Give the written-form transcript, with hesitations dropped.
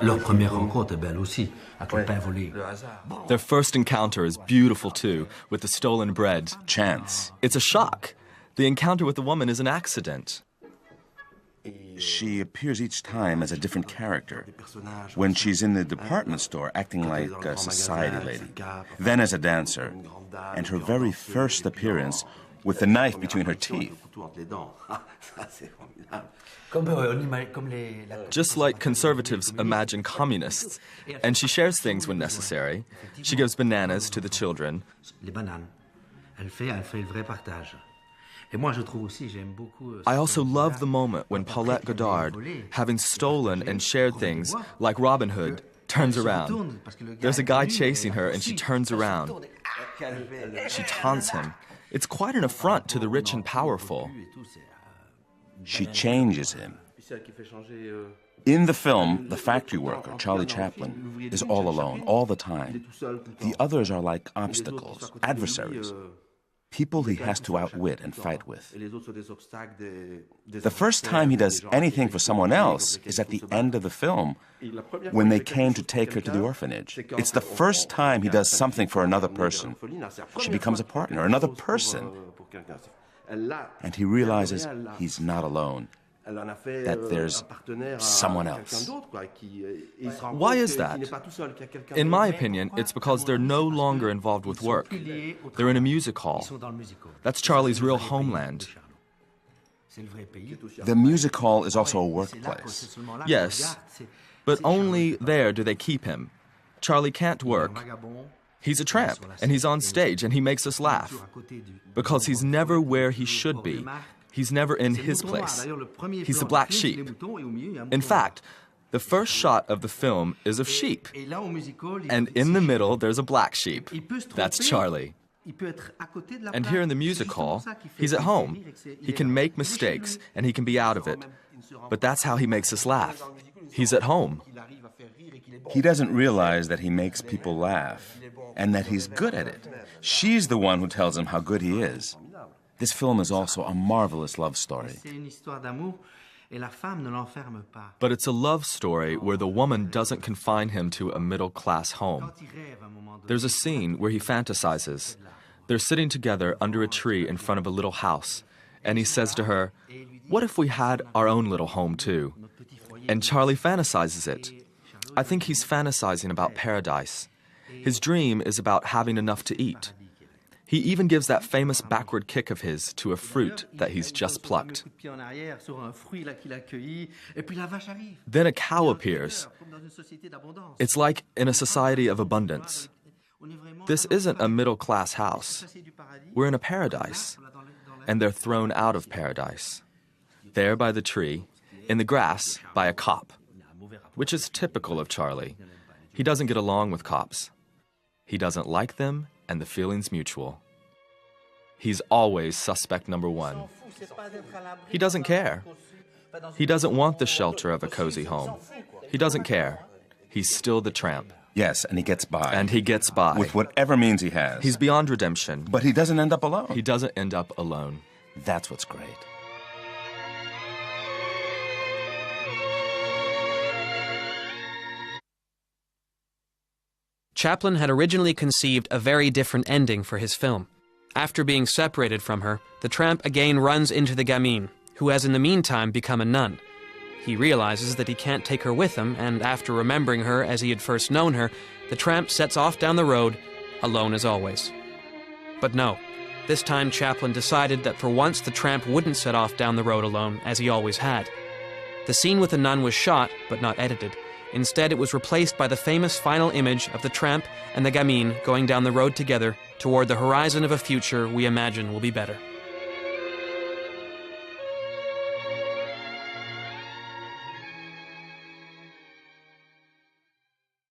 Leur première rencontre est belle aussi, avec le pain volé. Their first encounter is beautiful too, with the stolen bread. Chance. It's a shock. The encounter with the woman is an accident. She appears each time as a different character. When she's in the department store, acting like a society lady. Then as a dancer. And her very first appearance with the knife between her teeth. Just like conservatives imagine communists. And she shares things when necessary. She gives bananas to the children. I also love the moment when Paulette Goddard, having stolen and shared things like Robin Hood, turns around. There's a guy chasing her and she turns around. She taunts him. It's quite an affront to the rich and powerful. She changes him. In the film, the factory worker, Charlie Chaplin, is all alone, all the time. The others are like obstacles, adversaries, people he has to outwit and fight with. The first time he does anything for someone else is at the end of the film, when they came to take her to the orphanage. It's the first time he does something for another person. She becomes a partner, another person. And he realizes he's not alone, that there's someone else. Why is that? In my opinion, it's because they're no longer involved with work. They're in a music hall. That's Charlie's real homeland. The music hall is also a workplace. Yes, but only there do they keep him. Charlie can't work. He's a tramp, and he's on stage, and he makes us laugh. Because he's never where he should be. He's never in his place. He's the black sheep. In fact, the first shot of the film is of sheep. And in the middle, there's a black sheep. That's Charlie. And here in the music hall, he's at home. He can make mistakes, and he can be out of it. But that's how he makes us laugh. He's at home. He doesn't realize that he makes people laugh, and that he's good at it. She's the one who tells him how good he is. This film is also a marvelous love story. But it's a love story where the woman doesn't confine him to a middle-class home. There's a scene where he fantasizes. They're sitting together under a tree in front of a little house, and he says to her, "What if we had our own little home too?" And Charlie fantasizes it. I think he's fantasizing about paradise. His dream is about having enough to eat. He even gives that famous backward kick of his to a fruit that he's just plucked. Then a cow appears. It's like in a society of abundance. This isn't a middle-class house. We're in a paradise. And they're thrown out of paradise. There by the tree, in the grass, by a cop. Which is typical of Charlie. He doesn't get along with cops. He doesn't like them, and the feeling's mutual. He's always suspect number one. He doesn't care. He doesn't want the shelter of a cozy home. He doesn't care. He's still the tramp. Yes, and he gets by. And he gets by. With whatever means he has. He's beyond redemption. But he doesn't end up alone. He doesn't end up alone. That's what's great. Chaplin had originally conceived a very different ending for his film. After being separated from her, the tramp again runs into the gamine, who has in the meantime become a nun. He realizes that he can't take her with him, and after remembering her as he had first known her, the tramp sets off down the road, alone as always. But no, this time Chaplin decided that for once the tramp wouldn't set off down the road alone, as he always had. The scene with the nun was shot, but not edited. Instead, it was replaced by the famous final image of the tramp and the gamine going down the road together toward the horizon of a future we imagine will be better.